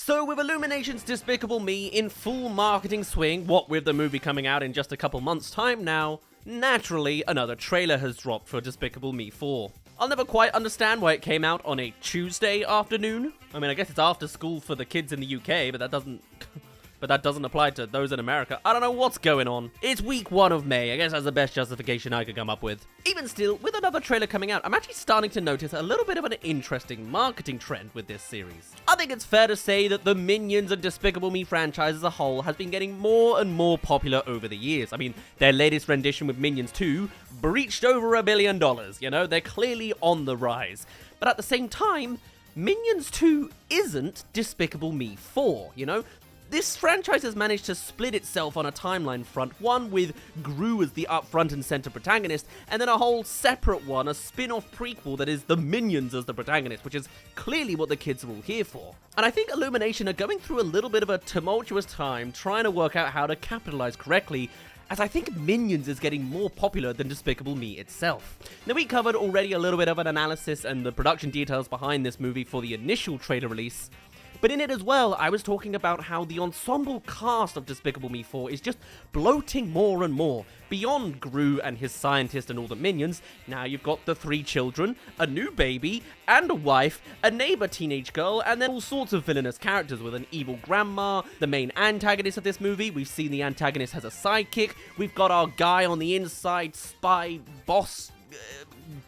So with Illumination's Despicable Me in full marketing swing, what with the movie coming out in just a couple months' time now, naturally another trailer has dropped for Despicable Me 4. I'll never quite understand why it came out on a Tuesday afternoon. I mean, I guess it's after school for the kids in the UK, but that doesn't apply to those in America. I don't know what's going on. It's week 1 of May. I guess that's the best justification I could come up with. Even still, with another trailer coming out, I'm actually starting to notice a little bit of an interesting marketing trend with this series. I think it's fair to say that the Minions and Despicable Me franchise as a whole has been getting more and more popular over the years. I mean, their latest rendition with Minions 2 breached over $1 billion, you know? They're clearly on the rise. But at the same time, Minions 2 isn't Despicable Me 4, you know? This franchise has managed to split itself on a timeline front, one with Gru as the up front and center protagonist, and then a whole separate one, a spin-off prequel that is the Minions as the protagonist, which is clearly what the kids are all here for. And I think Illumination are going through a little bit of a tumultuous time trying to work out how to capitalize correctly, as I think Minions is getting more popular than Despicable Me itself. Now, we covered already a little bit of an analysis and the production details behind this movie for the initial trailer release, but in it as well, I was talking about how the ensemble cast of Despicable Me 4 is just bloating more and more. Beyond Gru and his scientist and all the minions, now you've got the 3 children, a new baby, and a wife, a neighbor teenage girl, and then all sorts of villainous characters with an evil grandma, the main antagonist of this movie. We've seen the antagonist has a sidekick. We've got our guy on the inside, spy, boss,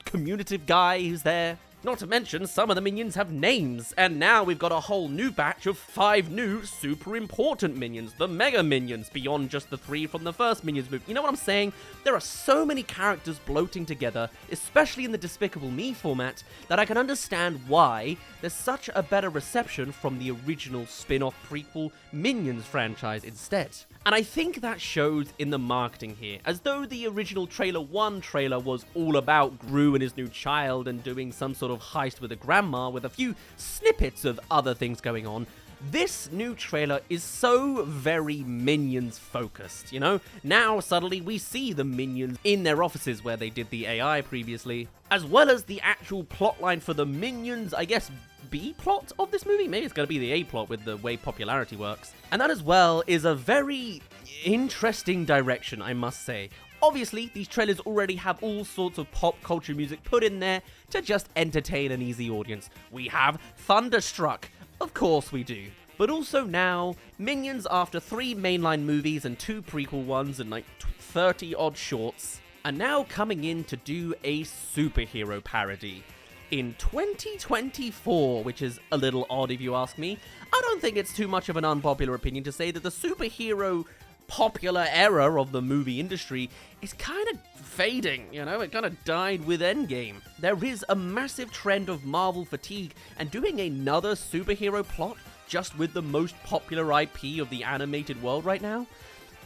communicative guy who's there. Not to mention, some of the minions have names, and now we've got a whole new batch of 5 new super important minions, the Mega Minions, beyond just the 3 from the first Minions movie. You know what I'm saying? There are so many characters bloating together, especially in the Despicable Me format, that I can understand why there's such a better reception from the original spin-off prequel Minions franchise instead. And I think that shows in the marketing here, as though the original Trailer 1 trailer was all about Gru and his new child and doing some sort of heist with a grandma with a few snippets of other things going on. This new trailer is so very Minions focused, you know? Now suddenly we see the Minions in their offices where they did the AI previously, as well as the actual plotline for the Minions, I guess, B plot of this movie. Maybe it's going to be the A plot with the way popularity works. And that as well is a very interesting direction, I must say. Obviously, these trailers already have all sorts of pop culture music put in there to just entertain an easy audience. We have Thunderstruck. Of course we do. But also now, Minions, after 3 mainline movies and 2 prequel ones and like 30 odd shorts, are now coming in to do a superhero parody. In 2024, which is a little odd if you ask me. I don't think it's too much of an unpopular opinion to say that the superhero popular era of the movie industry is kind of fading, you know? It kind of died with Endgame. There is a massive trend of Marvel fatigue, and doing another superhero plot just with the most popular IP of the animated world right now,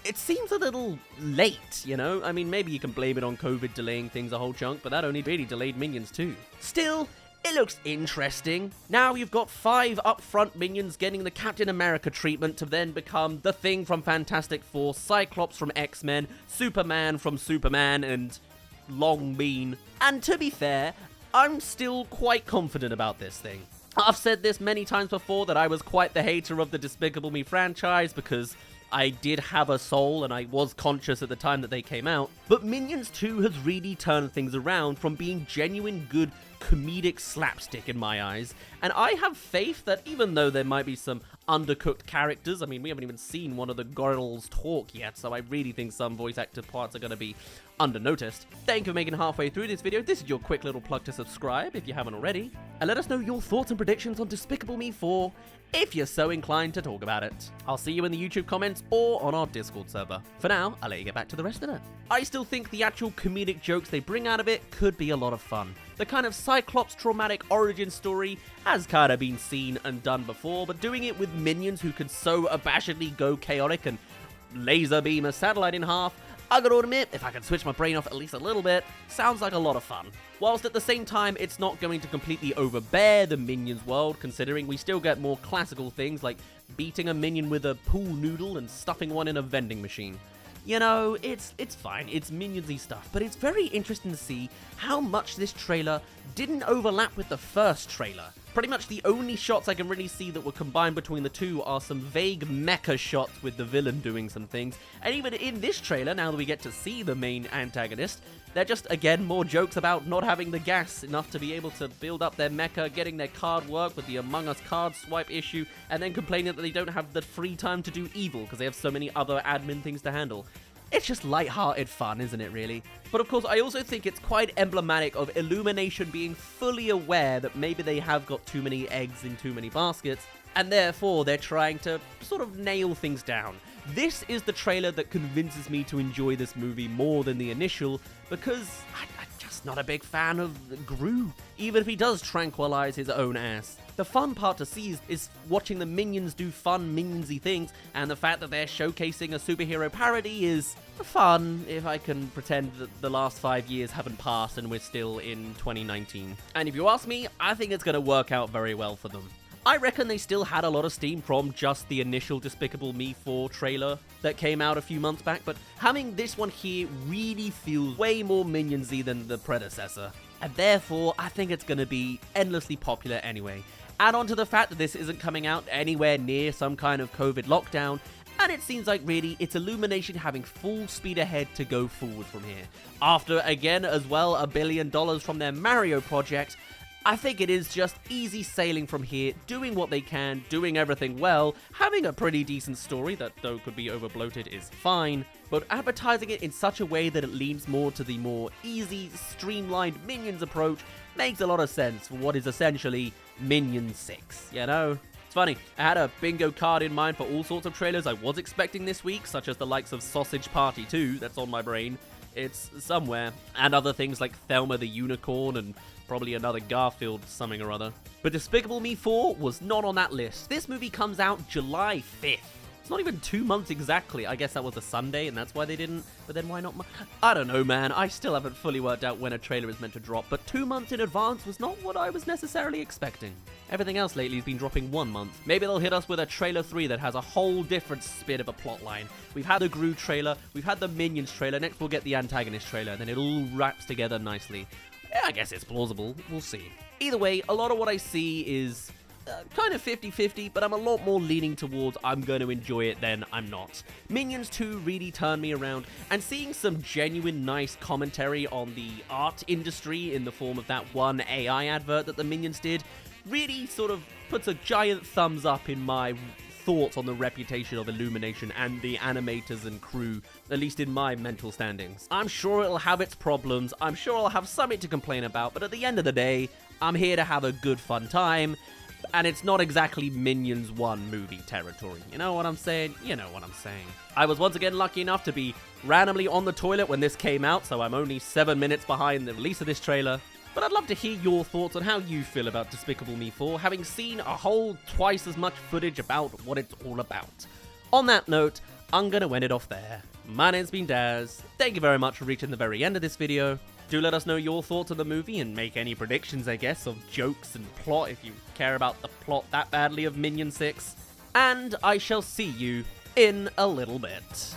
it seems a little late, you know? I mean, maybe you can blame it on COVID delaying things a whole chunk, but that only really delayed Minions too. Still, it looks interesting. Now you've got 5 upfront minions getting the Captain America treatment to then become the Thing from Fantastic Four, Cyclops from X-Men, Superman from Superman, and Long Bean. And to be fair, I'm still quite confident about this thing. I've said this many times before that I was quite the hater of the Despicable Me franchise because I did have a soul and I was conscious at the time that they came out, but Minions 2 has really turned things around from being genuine good comedic slapstick in my eyes, and I have faith that even though there might be some undercooked characters, I mean, we haven't even seen one of the girls talk yet, so I really think some voice actor parts are going to be under-noticed. Thank you for making it halfway through this video. This is your quick little plug to subscribe if you haven't already, and let us know your thoughts and predictions on Despicable Me 4 if you're so inclined to talk about it. I'll see you in the YouTube comments or on our Discord server. For now, I'll let you get back to the rest of it. I still think the actual comedic jokes they bring out of it could be a lot of fun. The kind of Cyclops traumatic origin story has kind of been seen and done before, but doing it with minions who can so abashedly go chaotic and laser beam a satellite in half, I gotta admit, if I can switch my brain off at least a little bit, sounds like a lot of fun. Whilst at the same time, it's not going to completely overbear the Minions world, considering we still get more classical things like beating a minion with a pool noodle and stuffing one in a vending machine. You know, it's fine, it's Minions-y stuff, but it's very interesting to see how much this trailer didn't overlap with the first trailer. Pretty much the only shots I can really see that were combined between the two are some vague mecha shots with the villain doing some things. And even in this trailer, now that we get to see the main antagonist, they're just, again, more jokes about not having the gas enough to be able to build up their mecha, getting their card work with the Among Us card swipe issue, and then complaining that they don't have the free time to do evil because they have so many other admin things to handle. It's just light-hearted fun, isn't it, really? But of course, I also think it's quite emblematic of Illumination being fully aware that maybe they have got too many eggs in too many baskets, and therefore they're trying to sort of nail things down. This is the trailer that convinces me to enjoy this movie more than the initial, because I'm just not a big fan of Gru, even if he does tranquilize his own ass. The fun part to see is watching the Minions do fun Minionsy things, and the fact that they're showcasing a superhero parody is fun, if I can pretend that the last 5 years haven't passed and we're still in 2019. And if you ask me, I think it's going to work out very well for them. I reckon they still had a lot of steam from just the initial Despicable Me 4 trailer that came out a few months back, but having this one here really feels way more Minionsy than the predecessor. And therefore, I think it's going to be endlessly popular anyway. Add on to the fact that this isn't coming out anywhere near some kind of COVID lockdown, and it seems like really it's Illumination having full speed ahead to go forward from here. After, again, as well, $1 billion from their Mario project, I think it is just easy sailing from here, doing what they can, doing everything well, having a pretty decent story that, though could be over-bloated, is fine, but advertising it in such a way that it leans more to the more easy, streamlined Minions approach makes a lot of sense for what is essentially Minion 6, you know? It's funny, I had a bingo card in mind for all sorts of trailers I was expecting this week, such as the likes of Sausage Party 2, that's on my brain. It's somewhere, and other things like Thelma the Unicorn and probably another Garfield something or other. But Despicable Me 4 was not on that list. This movie comes out July 5th. It's not even 2 months exactly. I guess that was a Sunday and that's why they didn't, but then why not? I don't know, man. I still haven't fully worked out when a trailer is meant to drop, but 2 months in advance was not what I was necessarily expecting. Everything else lately has been dropping 1 month. Maybe they'll hit us with a trailer 3 that has a whole different spin of a plot line. We've had the Gru trailer, we've had the Minions trailer, next we'll get the antagonist trailer, and then it all wraps together nicely. Yeah, I guess it's plausible. We'll see. Either way, a lot of what I see is kind of 50-50, but I'm a lot more leaning towards I'm going to enjoy it than I'm not. Minions 2 really turned me around, and seeing some genuine nice commentary on the art industry in the form of that one AI advert that the Minions did really sort of puts a giant thumbs up in my thoughts on the reputation of Illumination and the animators and crew, at least in my mental standings. I'm sure it'll have its problems, I'm sure I'll have something to complain about, but at the end of the day, I'm here to have a good fun time, and it's not exactly Minions 1 movie territory. You know what I'm saying? You know what I'm saying. I was once again lucky enough to be randomly on the toilet when this came out, so I'm only 7 minutes behind the release of this trailer. But I'd love to hear your thoughts on how you feel about Despicable Me 4, having seen a whole twice as much footage about what it's all about. On that note, I'm going to end it off there. My name's been Daz. Thank you very much for reaching the very end of this video. Do let us know your thoughts on the movie and make any predictions, I guess, of jokes and plot if you care about the plot that badly of Minion 6. And I shall see you in a little bit.